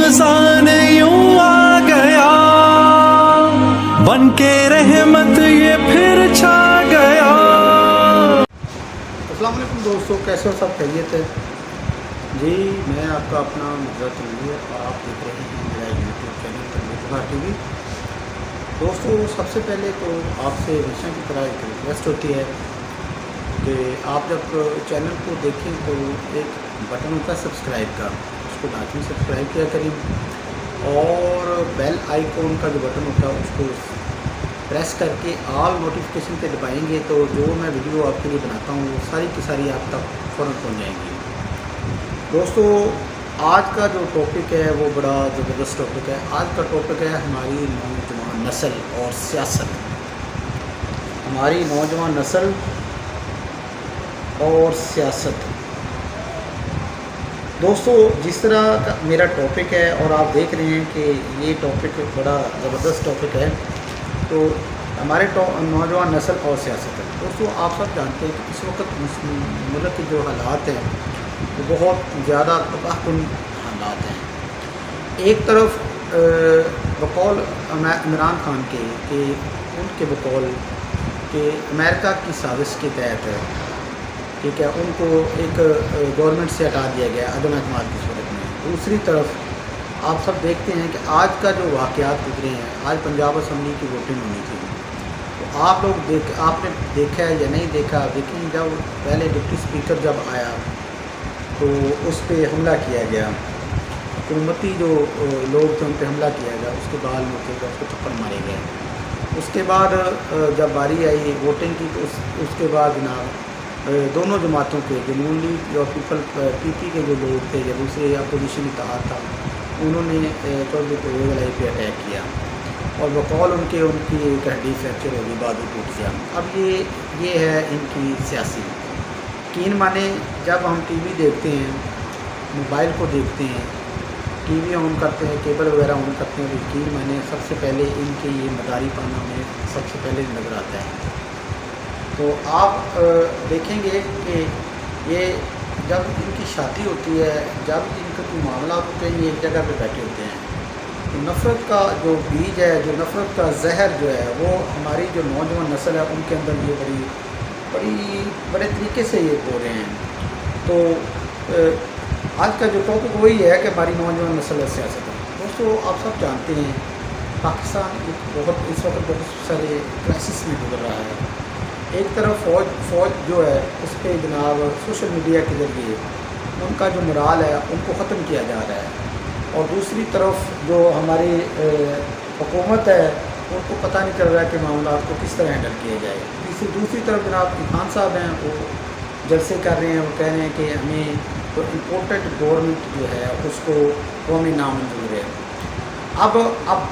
रमजान यूं आ गया, बन के रहमत ये फिर छा गया। अस्सलाम वालेकुम दोस्तों, कैसे हो? सब खैरियत है जी। मैं आपका अपना नुसरत अली है और आप देख रहे हैं मेरा यूट्यूब चैनल तनवीर टीवी। दोस्तों, सबसे पहले तो आपसे हमेशा की तरह एक रिक्वेस्ट होती है कि आप जब चैनल को देखें तो एक बटन होता है सब्सक्राइब का, उसको लाजमी सब्सक्राइब किया करें और बेल आइकॉन का जो बटन होता है उसको प्रेस करके ऑल नोटिफिकेशन पे दबाएंगे तो जो मैं वीडियो आपके लिए बनाता हूँ वो सारी की सारी आप तक फ़ौरन पहुँच जाएंगी। दोस्तों, आज का जो टॉपिक है वो बड़ा ज़बरदस्त टॉपिक है। आज का टॉपिक है हमारी नौजवान नस्ल और सियासत। हमारी नौजवान नस्ल और सियासत। दोस्तों, जिस तरह का मेरा टॉपिक है और आप देख रहे हैं कि ये टॉपिक बड़ा ज़बरदस्त टॉपिक है, तो हमारे नौजवान नस्ल और सियासत है। दोस्तों, आप सब जानते हैं कि इस वक्त मुल्क के जो हालात हैं वो बहुत ज़्यादा तबाहकुन हालात हैं। एक तरफ बकौल इमरान खान के कि उनके बकौल कि अमेरिका की साजिश के तहत है, ठीक है, उनको एक गवर्नमेंट से हटा दिया गया अदम एतमाद की सूरत में। दूसरी तरफ आप सब देखते हैं कि आज का जो वाक़यात गुजरे हैं, आज पंजाब असम्बली की वोटिंग होनी थी, तो आप लोग आपने देखा है या नहीं देखा, लेकिन जब पहले डिप्टी स्पीकर जब आया तो उस पर हमला किया गया, हुकूमती जो लोग थे उन पर हमला किया गया, उसके बाल में गए, उसको थप्पड़ मारे गए। उसके बाद जब बारी आई वोटिंग की तो उसके बाद जनाब दोनों जमातों के जो नून लीग और पीपी के जो लोग थे या दूसरे अपोजिशन इत्तेहाद था, उन्होंने चौधरी परवेज़ इलाही पे अटैक किया और बकौल उनकी एक हड्डी फ्रैक्चर होगी, बाजू टूट गया। अब ये है इनकी सियासी यकीन माने। जब हम टीवी देखते हैं, मोबाइल को देखते हैं, टीवी ऑन करते हैं, केबल वगैरह ऑन करते हैं, तो यकीन माने सबसे पहले इनके ये मदारी पाना में सबसे पहले नज़र आता है। तो आप देखेंगे कि ये जब इनकी शादी होती है, जब इनके कोई मामला होते हैं, ये एक जगह पे बैठे होते हैं, तो नफ़रत का जो बीज है, जो नफ़रत का जहर जो है, वो हमारी जो नौजवान नस्ल है उनके अंदर ये बड़े तरीके से ये बो रहे हैं। तो आज का जो टॉपिक वही है कि हमारी नौजवान नस्ल और सियासत है। दोस्तों, आप सब जानते हैं पाकिस्तान इस वक्त बहुत सारे क्राइसिस में गुजर रहा है। एक तरफ फ़ौज जो है उस पर जनाब सोशल मीडिया के ज़रिए उनका जो मोराल है उनको ख़त्म किया जा रहा है, और दूसरी तरफ जो हमारी हुकूमत है उनको पता नहीं चल रहा है कि मामला को किस तरह हैंडल किया जाए। दूसरी तरफ जनाब खान साहब हैं, वो जलसे कर रहे हैं, वो कह रहे हैं कि हमें तो इम्पोर्टेड गवर्नमेंट जो है उसको कौमी नामंजूर है। अब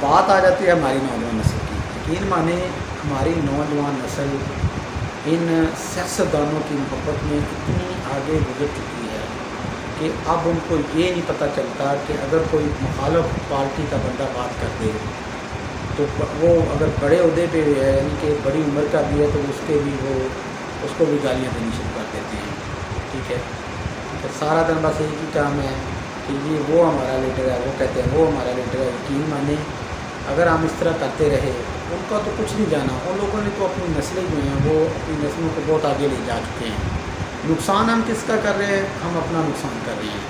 बात आ जाती है हमारी नौजवान नस्ल की। यकीन माने हमारी नौजवान नस्ल इन सियासतदानों की मोहब्बत में इतनी आगे गुजर चुकी है कि अब उनको ये नहीं पता चलता कि अगर कोई मुखालिफ पार्टी का बंदा बात कर दे तो वो अगर बड़े अहदे पे है, यानी कि बड़ी उम्र का भी है, तो उसको भी गालियाँ देनी शुरू कर देते हैं। ठीक है, तो सारा दिन बस एक ही काम है कि ये वो हमारा लीडर है, वो कहते हैं वो हमारा लीडर है। यकीन माने अगर हम इस तरह करते रहे, उनका तो कुछ नहीं जाना। उन लोगों ने तो अपनी नस्लें जो हैं वो अपनी नस्लों को बहुत आगे ले जा चुके हैं। नुकसान हम किसका कर रहे हैं? हम अपना नुकसान कर रहे हैं।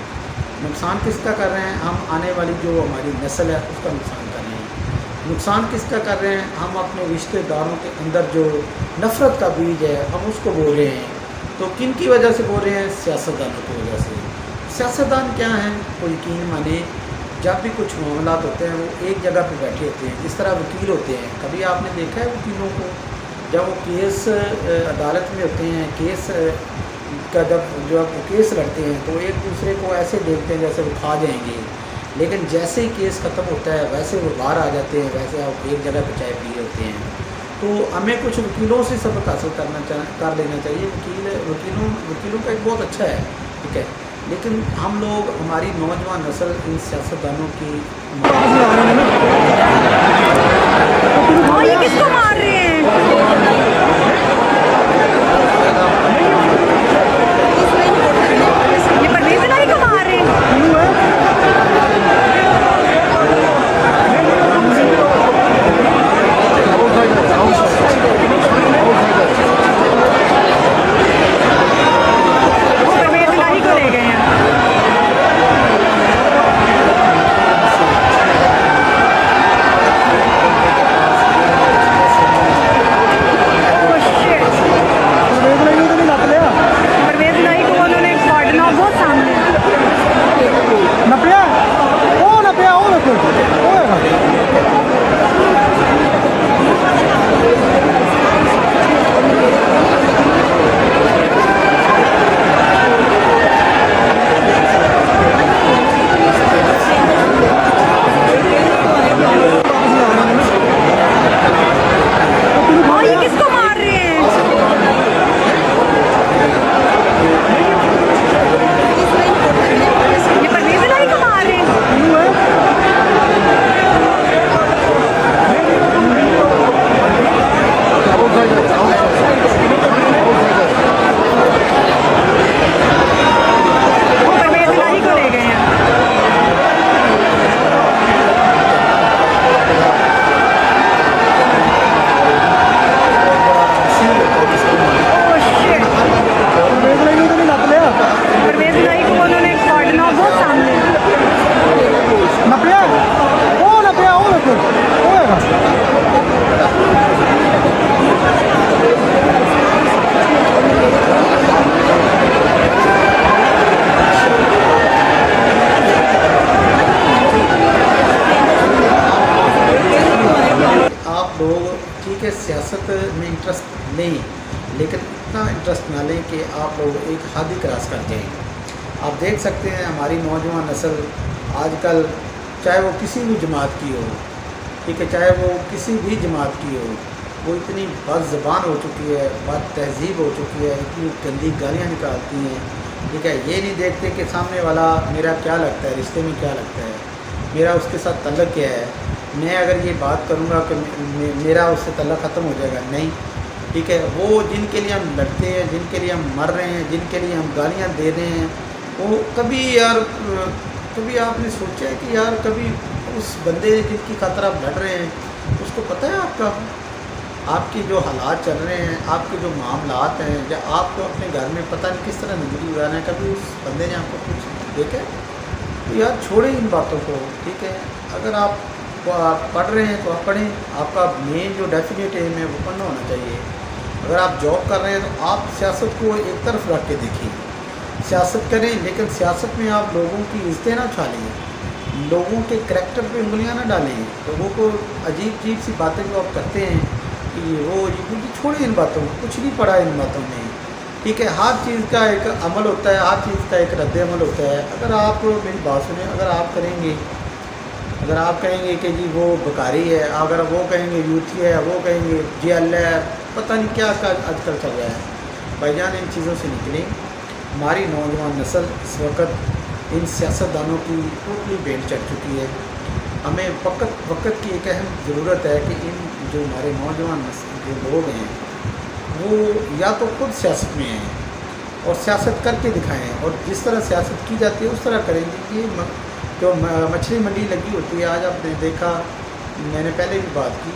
नुकसान किसका कर रहे हैं? हम आने वाली जो हमारी नस्ल है उसका नुकसान कर रहे हैं। नुकसान किसका कर रहे हैं? हम अपने रिश्तेदारों के अंदर जो नफ़रत का बीज है हम उसको बो रहे हैं। तो किन की वजह से बोल रहे हैं? सियासतदानों की वजह से। सियासतदान क्या हैं? तो यकीन माने जब भी कुछ मामला होते हैं वो एक जगह पे बैठे होते हैं। जिस तरह वकील होते हैं, कभी आपने देखा है वकीलों को जब वो केस अदालत में होते हैं, केस का जब वो केस लड़ते हैं तो एक दूसरे को ऐसे देखते हैं जैसे वो खा जाएंगे, लेकिन जैसे ही केस ख़त्म होता है वैसे वो बाहर आ जाते हैं, वैसे आप एक जगह पर चाय पी होते हैं। तो हमें कुछ वकीलों से सबक हासिल कर लेना चाहिए। वकीलों का एक बहुत अच्छा है, ठीक है, लेकिन हम लोग हमारी नौजवान नस्ल इन सियासतदानों की ये किसको मार रहे हैं? ये परवेज़ इलाही को मार रहे हैं। सियासत में इंटरेस्ट लें, लेकिन इतना इंटरेस्ट ना लें कि आप लोग एक हद ही क्रॉस कर जाएँ। आप देख सकते हैं हमारी नौजवान नस्ल आजकल, चाहे वो किसी भी जमात की हो, ठीक है, चाहे वो किसी भी जमात की हो, वो इतनी बदज़बान हो चुकी है, बद तहज़ीब हो चुकी है, इतनी गंदी गालियाँ निकालती हैं, ठीक है। ये नहीं देखते कि सामने वाला मेरा क्या लगता है, रिश्ते में क्या लगता है, मेरा उसके साथ तल्लक़ क्या है। मैं अगर ये बात करूँगा कि मेरा उससे तल्लक़ ख़त्म हो जाएगा, नहीं, ठीक है। वो जिनके लिए हम लड़ते हैं, जिनके लिए हम मर रहे हैं, जिनके लिए हम गालियाँ दे रहे हैं, वो कभी आपने सोचा है कि यार कभी उस बंदे जिनकी खातिर आप लड़ रहे हैं उसको पता है आपकी जो हालात चल रहे हैं, आपके जो मामलात हैं, या आपको अपने घर में पता नहीं किस तरह ज़िंदगी गुजारना है, कभी उस बंदे ने आपको कुछ देखा है? तो यार छोड़ें इन बातों को, ठीक है। अगर आप पढ़ रहे हैं तो आप पढ़ें, आपका मेन जो डेफिनेट एम है वो पढ़ना होना चाहिए। अगर आप जॉब कर रहे हैं तो आप सियासत को एक तरफ रख के देखिए, सियासत करें, लेकिन सियासत में आप लोगों की इज़्ज़तें ना उछालें, लोगों के करैक्टर पे उंगलियां ना डालें, लोगों को अजीब सी बातें जो आप करते हैं कि वो क्योंकि छोड़िए इन बातों को, कुछ नहीं पड़ा इन बातों में, ठीक है। हर चीज़ का एक अमल होता है, हर चीज़ का एक रद्द अमल होता है। अगर आप मेरी बात सुने, अगर आप कहेंगे कि जी वो बकारी है, अगर वो कहेंगे यूथी है, वो कहेंगे जेल है, पता नहीं क्या आजकल चल रहा है। भाईजान इन चीज़ों से निकलें। हमारी नौजवान नस्ल इस वक्त इन सियासतदानों की टोटली बेट चढ़ चुकी है। हमें वक्त की एक अहम ज़रूरत है कि इन जो हमारे नौजवान जो लोग हैं वो या तो खुद सियासत में हैं और सियासत करके दिखाएं, और जिस तरह सियासत की जाती है उस तरह करेंगे। ये जो मछली मंडी लगी होती है, आज आपने देखा, मैंने पहले भी बात की,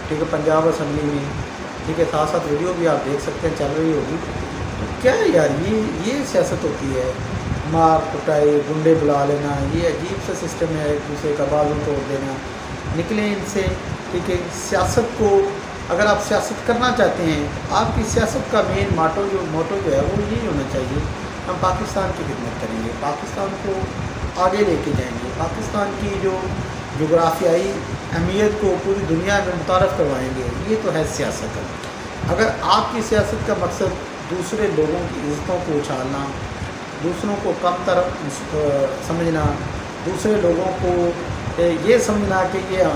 ठीक है, पंजाब असम्बली में, ठीक है, साथ साथ वीडियो भी आप देख सकते हैं चल रही होगी। तो क्या है यार, ये सियासत होती है, मार कुटाई, गुंडे बुला लेना, ये अजीब सा सिस्टम है, एक दूसरे का बाजू तोड़ देना। निकलें इनसे, ठीक है। सियासत को अगर आप सियासत करना चाहते हैं, आपकी सियासत का मेन मोटो जो है वो यही होना चाहिए, हम पाकिस्तान की खिदमत करेंगे, पाकिस्तान को आगे लेके जाएंगे, पाकिस्तान की जो जोग्राफियाई अहमियत को पूरी दुनिया में मुतारफ़ करवाएंगे। ये तो है सियासत। अगर आपकी सियासत का मकसद दूसरे लोगों की इज़्ज़तों को उछालना, दूसरों को कम तर समझना, दूसरे लोगों को ये समझना कि ये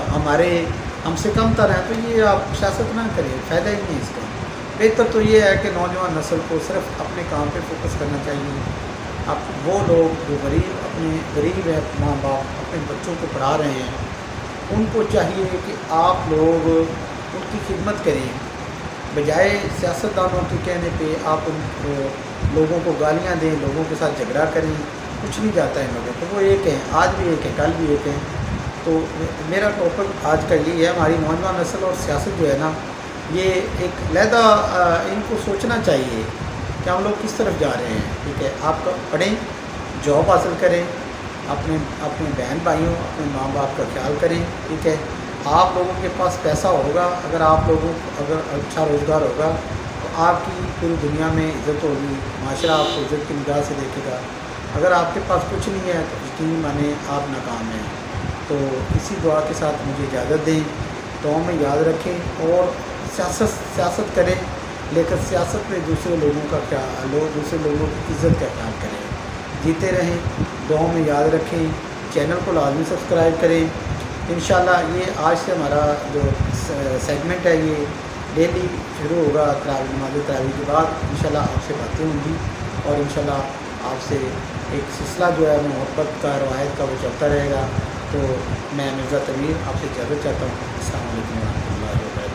हमसे कम तर हैं, तो ये आप सियासत ना करें, फ़ायदा ही नहीं इसका। बेहतर तो ये है कि नौजवान नस्ल को सिर्फ अपने काम पे फोकस करना चाहिए। आप वो लोग जो गरीब है, माँ बाप अपने बच्चों को पढ़ा रहे हैं, उनको चाहिए कि आप लोग उनकी खिदमत करें, बजाय सियासतदानों के कहने पे आप उन लोगों को गालियाँ दें, लोगों के साथ झगड़ा करें। कुछ नहीं जाता है इन लोगों को, वो एक हैं, आज भी एक है, कल भी एक हैं। तो मेरा टॉपिक आज का ये है, हमारी नौजवान नस्ल और सियासत जो है ना, ये एक लहदा इनको सोचना चाहिए कि हम लोग किस तरफ जा रहे हैं, ठीक है। आप पढ़ें, जॉब हासिल करें, अपने बहन भाइयों, अपने माँ बाप का ख्याल करें, ठीक है। आप लोगों के पास पैसा होगा, अगर अच्छा रोज़गार होगा तो आपकी पूरी दुनिया में इज़्ज़त होगी, माशरा आपको इज़्ज़त की निगाह से देखेगा। अगर आपके पास कुछ नहीं है तो यकीन माने आप नाकाम हैं। तो इसी दुआ के साथ मुझे इजाज़त दें, दुआ में याद रखें और सियासत करें, लेकिन सियासत में दूसरे लोगों का दूसरे लोगों की इज़्ज़त का ख्याल करें। जीते रहें, दुआ में याद रखें, चैनल को लाजमी सब्सक्राइब करें। इंशाल्लाह ये आज से हमारा जो सेगमेंट है ये डेली शुरू होगा, नमाज़ तरावी के बाद इंशाल्लाह आपसे बातें होंगी, और इंशाल्लाह आपसे एक सिलसिला जो है मोहब्बत का, रवायत का, वो चलता रहेगा। तो मैं मिर्ज़ा तमीर आपसे इजाज़त चाहता हूँ। अस्सलाम वालेकुम व रहमतुल्लाहि व बरकातहू।